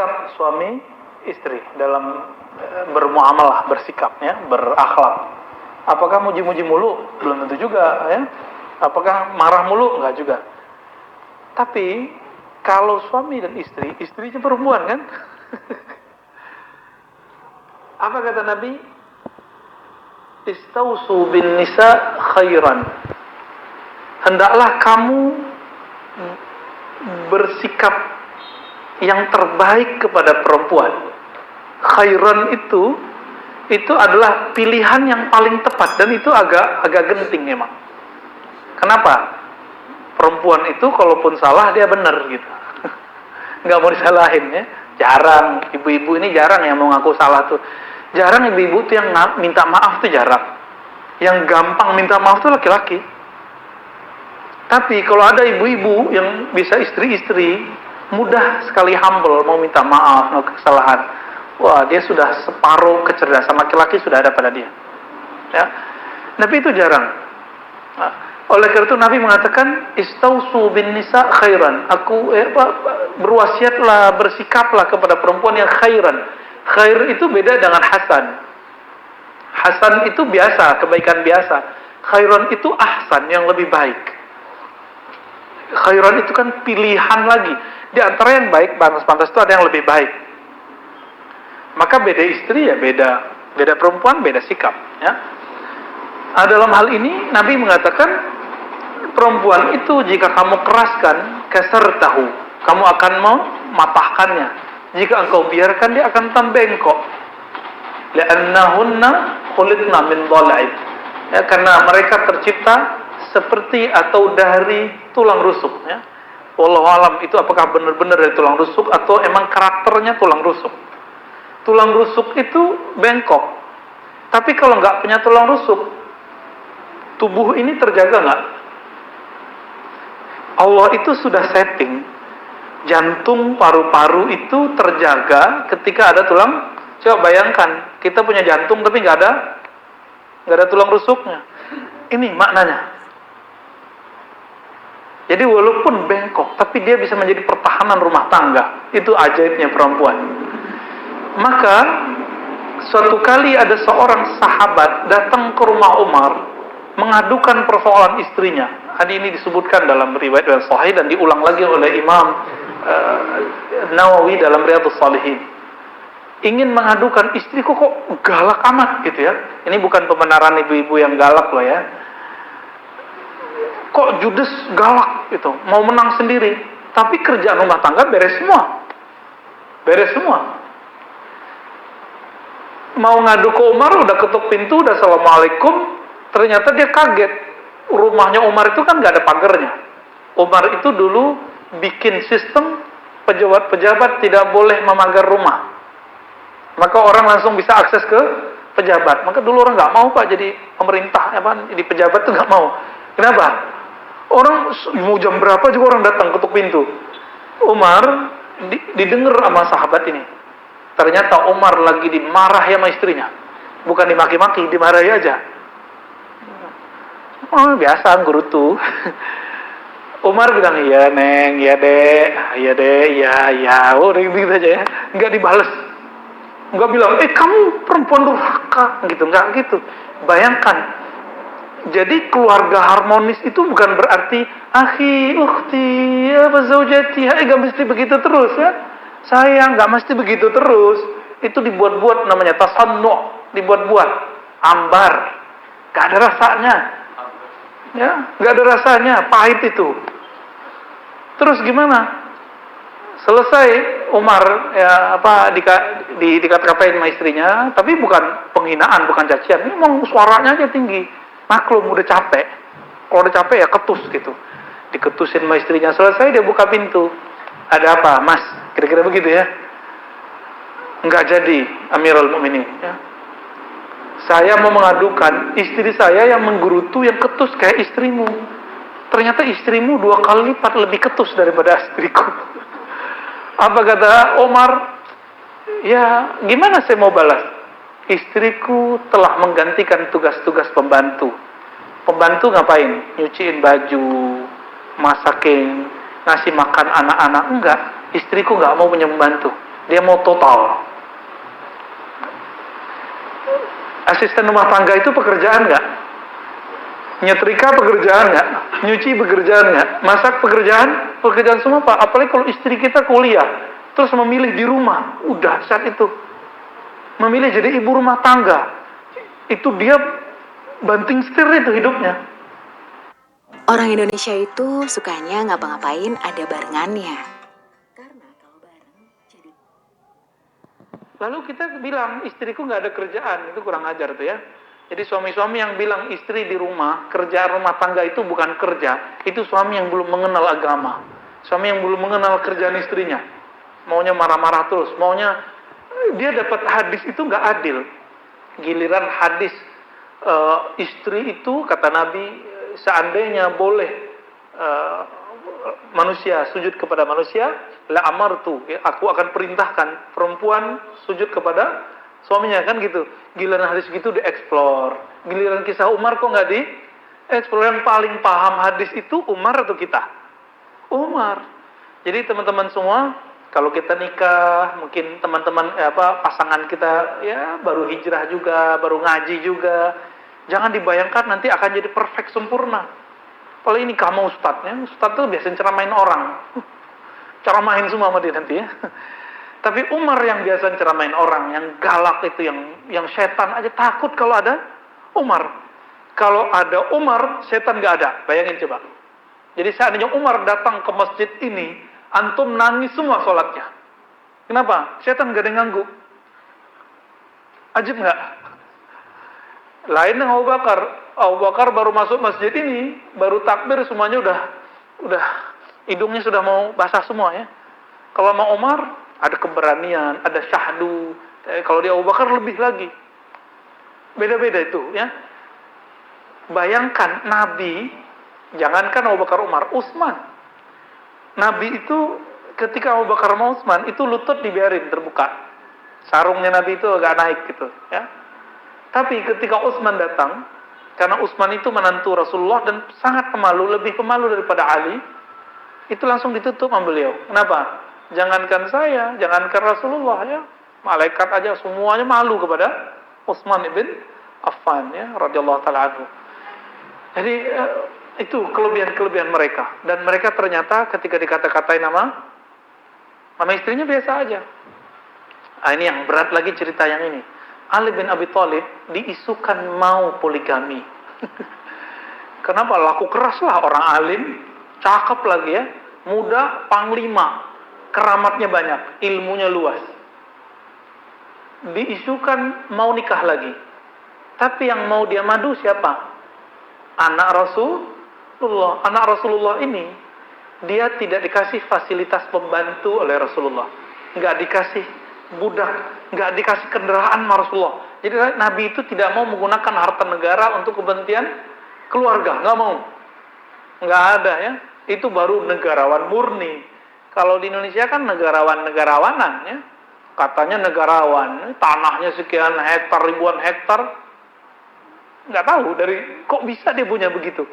sikap suami istri dalam bermuamalah, bersikap ya, berakhlak. Apakah muji-muji mulu? Belum tentu juga ya. Apakah marah mulu? Enggak juga. Tapi kalau suami dan istri, istrinya perempuan kan? Apa kata Nabi? Istausu bin nisa khairan. Hendaklah kamu bersikap yang terbaik kepada perempuan. Khairan itu adalah pilihan yang paling tepat, dan itu agak genting memang. Kenapa? Perempuan itu kalaupun salah dia benar gitu. Nggak mau disalahin ya. Jarang ibu-ibu ini jarang yang mau ngaku salah tuh. Jarang ibu-ibu tuh yang minta maaf tuh jarang. Yang gampang minta maaf tuh laki-laki. Tapi kalau ada ibu-ibu yang bisa istri-istri mudah sekali humble, mau minta maaf, mau kesalahan. Wah, dia sudah separuh kecerdasan laki-laki sudah ada pada dia. Ya. Nabi itu jarang. Nah, oleh karena itu Nabi mengatakan istausu bin nisa khairan. Berwasiatlah, bersikaplah kepada perempuan yang khairan. Khair itu beda dengan hasan. Hasan itu biasa, kebaikan biasa. Khairan itu ahsan, yang lebih baik. Khairan itu kan pilihan lagi. Di antara yang baik, pantas-pantas itu ada yang lebih baik. Maka beda istri ya beda perempuan, beda sikap ya. Dalam hal ini Nabi mengatakan perempuan itu jika kamu keraskan, kasartahu, kamu akan mematahkannya. Jika engkau biarkan dia akan tambengkok. Li'annahunna khulitna min dhala'ib. Ya, karena mereka tercipta seperti atau dari tulang rusuk ya. Wallahu alam itu apakah benar-benar dari tulang rusuk atau emang karakternya tulang rusuk. Tulang rusuk itu bengkok. Tapi kalau nggak punya tulang rusuk, tubuh ini terjaga nggak? Allah itu sudah setting jantung, paru-paru itu terjaga ketika ada tulang. Coba bayangkan, kita punya jantung tapi nggak ada tulang rusuknya. Ini maknanya. Jadi walaupun bengkok, tapi dia bisa menjadi pertahanan rumah tangga. Itu ajaibnya perempuan. Maka suatu kali ada seorang sahabat datang ke rumah Umar mengadukan persoalan istrinya. Ini disebutkan dalam riwayat yang sahih dan diulang lagi oleh Imam Nawawi dalam Riyadhus Shalihin. Ingin mengadukan istriku kok galak amat gitu ya. Ini bukan pembenaran ibu-ibu yang galak loh ya. Kok judes galak gitu, mau menang sendiri. Tapi kerjaan rumah tangga beres semua. Beres semua. Mau ngadu ke Umar, udah ketuk pintu, udah assalamualaikum, ternyata dia kaget. Rumahnya Umar itu kan gak ada pagarnya. Umar itu dulu bikin sistem pejabat-pejabat tidak boleh memagar rumah. Maka orang langsung bisa akses ke pejabat. Maka dulu orang gak mau Pak jadi pemerintah, jadi pejabat tuh gak mau. Kenapa? Orang mau jam berapa juga orang datang ketuk pintu. Umar didengar sama sahabat ini. Ternyata Umar lagi dimarah sama istrinya. Bukan dimaki-maki, dimarahi aja. Oh, biasa gerutu. Umar bilang, iya Neng, iya Dek, iya Dek, iya. Oh, gitu aja ya. Enggak dibales. Enggak bilang, kamu perempuan durhaka. Gitu, enggak gitu. Bayangkan. Jadi keluarga harmonis itu bukan berarti akhi, ukhti, zaujati, enggak mesti begitu terus ya. Sayang, nggak mesti begitu terus. Itu dibuat-buat namanya tasannu, dibuat-buat, ambar, nggak ada rasanya, ya, nggak ada rasanya, pahit itu. Terus gimana? Selesai Umar dikata-katain sama istrinya, tapi bukan penghinaan, bukan cacian. Ini emang suaranya aja tinggi. Maklum udah capek. Kalau udah capek ya ketus gitu. Diketusin sama istrinya. Selesai dia buka pintu. Ada apa, Mas? Kira-kira begitu ya. Enggak jadi, Amirul Mukminin ya. Saya mau mengadukan istri saya yang menggerutu, yang ketus kayak istrimu. Ternyata istrimu 2 kali lipat lebih ketus daripada istriku. Apa kata Umar? Ya, gimana saya mau balas? Istriku telah menggantikan tugas-tugas pembantu. Pembantu ngapain? Nyuciin baju, masakin, ngasih makan anak-anak. Enggak, istriku enggak mau punya pembantu. Dia mau total. Asisten rumah tangga itu pekerjaan nggak? Nyetrika pekerjaan nggak? Nyuci pekerjaan nggak? Masak pekerjaan? Pekerjaan semua Pak. Apalagi kalau istri kita kuliah, terus memilih di rumah, udah saat itu. Memilih jadi ibu rumah tangga, itu dia banting setir itu hidupnya. Orang Indonesia itu sukanya ngapa-ngapain ada barengannya. Karena kalau bareng jadi... Lalu kita bilang, istriku nggak ada kerjaan, itu kurang ajar tuh ya. Jadi suami-suami yang bilang istri di rumah, kerjaan rumah tangga itu bukan kerja, itu suami yang belum mengenal agama. Suami yang belum mengenal kerjaan istrinya. Maunya marah-marah terus, maunya dia dapat hadis itu nggak adil. Giliran hadis istri itu, kata Nabi, seandainya boleh manusia sujud kepada manusia, la amartu, ya, aku akan perintahkan perempuan sujud kepada suaminya, kan gitu. Giliran hadis gitu dieksplor. Giliran kisah Umar kok nggak dieksplor. Yang paling paham hadis itu Umar atau kita? Umar. Jadi teman-teman semua, kalau kita nikah, mungkin teman-teman pasangan kita ya baru hijrah juga, baru ngaji juga, jangan dibayangkan nanti akan jadi perfect sempurna. Kalau ini kamu ustadznya, ustadz tuh biasanya ceramain orang, ceramain semua sama dia nanti ya. Tapi Umar yang biasa ceramain orang, yang galak itu, yang setan aja takut kalau ada Umar. Kalau ada Umar, setan nggak ada. Bayangin coba. Jadi seandainya Umar datang ke masjid ini, antum nangis semua sholatnya. Kenapa? Setan nggak ada yang ganggu. Ajib nggak? Lain dengan Abu Bakar. Abu Bakar baru masuk masjid ini, baru takbir semuanya udah hidungnya sudah mau basah semua ya. Kalau mau Umar, ada keberanian, ada syahdu. Kalau di Abu Bakar lebih lagi. Beda-beda itu ya. Bayangkan Nabi, jangankan Abu Bakar, Umar, Utsman. Nabi itu ketika Abu Bakar sama Utsman itu lutut dibiarin terbuka. Sarungnya Nabi itu agak naik gitu ya. Tapi ketika Utsman datang, karena Utsman itu menantu Rasulullah dan sangat pemalu, lebih pemalu daripada Ali, itu langsung ditutup sama beliau. Kenapa? Jangankan saya, jangankan Rasulullah ya, malaikat aja semuanya malu kepada Utsman ibn Affan ya, radhiyallahu taala anhu. Jadi itu kelebihan-kelebihan mereka, dan mereka ternyata ketika dikata-katain nama istrinya biasa aja. Ini yang berat lagi cerita yang ini. Ali bin Abi Thalib diisukan mau poligami. Kenapa? Laku keras lah orang alim, cakep lagi ya, muda, panglima, keramatnya banyak, ilmunya luas. Diisukan mau nikah lagi. Tapi yang mau dia madu siapa? Anak Rasulullah. Anak Rasulullah ini, dia tidak dikasih fasilitas pembantu oleh Rasulullah. Nggak dikasih budak, nggak dikasih kendaraan sama Rasulullah. Jadi Nabi itu tidak mau menggunakan harta negara untuk kepentingan keluarga, nggak mau. Nggak ada ya. Itu baru negarawan murni. Kalau di Indonesia kan negarawanan ya. Katanya negarawan, tanahnya sekian hektar, ribuan hektar. Nggak tahu kok bisa dia punya begitu.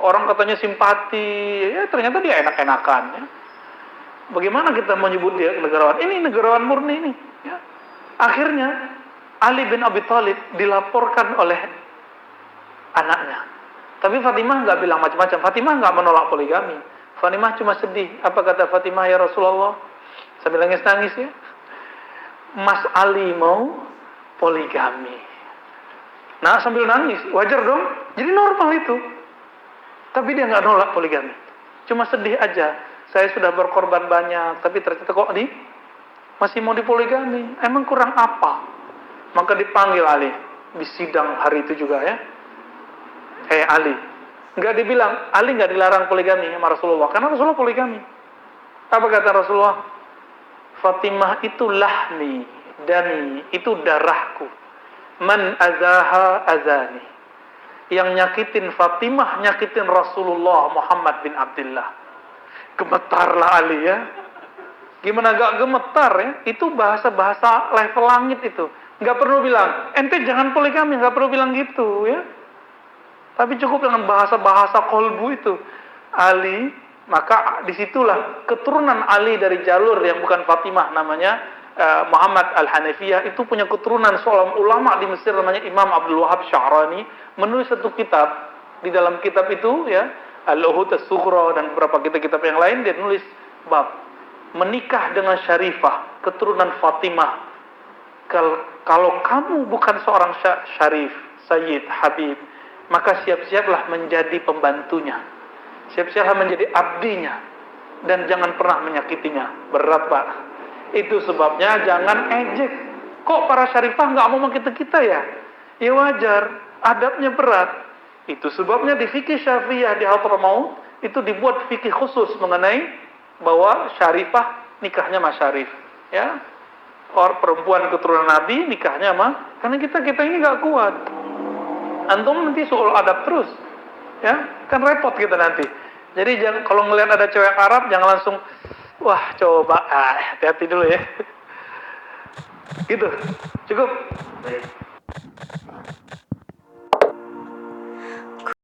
Orang katanya simpati, ya ternyata dia enak-enakan ya. Bagaimana kita menyebut dia negarawan? Ini negarawan murni ini ya. Akhirnya Ali bin Abi Thalib dilaporkan oleh anaknya. Tapi Fatimah nggak bilang macam-macam. Fatimah nggak menolak poligami. Fatimah cuma sedih. Apa kata Fatimah, ya Rasulullah? Sambil nangis-nangis ya. Mas Ali mau poligami. Nah sambil nangis, wajar dong. Jadi normal itu. Tapi dia nggak nolak poligami. Cuma sedih aja. Saya sudah berkorban banyak, tapi ternyata kok masih mau dipoligami. Emang kurang apa? Maka dipanggil Ali di sidang hari itu juga ya. Ali, nggak dibilang Ali nggak dilarang poligami sama Rasulullah, karena Rasulullah poligami. Apa kata Rasulullah? Fatimah itu lahmi, dani, itu darahku. Man azaha azani. Yang nyakitin Fatimah, nyakitin Rasulullah Muhammad bin Abdullah. Gemetarlah Ali ya. Gimana gak gemetar ya? Itu bahasa-bahasa level langit itu. Gak perlu bilang, ente jangan poligami, gak perlu bilang gitu ya. Tapi cukup dengan bahasa-bahasa kolbu itu. Ali Maka disitulah keturunan Ali dari jalur yang bukan Fatimah, namanya Muhammad Al-Hanafiyah, itu punya keturunan seorang ulama di Mesir namanya Imam Abdul Wahab Sya'rani, menulis satu kitab. Di dalam kitab itu ya, Al-Uhud As-Sughra dan beberapa kitab-kitab yang lain, dia nulis bab menikah dengan Syarifah, keturunan Fatimah. Kalau kamu bukan seorang Syarif, Sayyid, Habib, maka siap-siaplah menjadi pembantunya, siap-siaplah menjadi abdinya, dan jangan pernah menyakitinya. Berat, Pak. Itu sebabnya jangan ejek. Kok para Syarifah nggak mau kita ya? Ya wajar, adabnya berat. Itu sebabnya di fikih Syafi'iyah di Hadramaut itu dibuat fikih khusus mengenai bahwa Syarifah nikahnya sama Syarif, ya. Orang perempuan keturunan Nabi nikahnya sama, karena kita ini nggak kuat. Antum nanti soal adab terus, ya, kan repot kita nanti. Jadi jangan, kalau ngelihat ada cewek Arab jangan langsung, wah coba, hati-hati dulu ya. Gitu, cukup.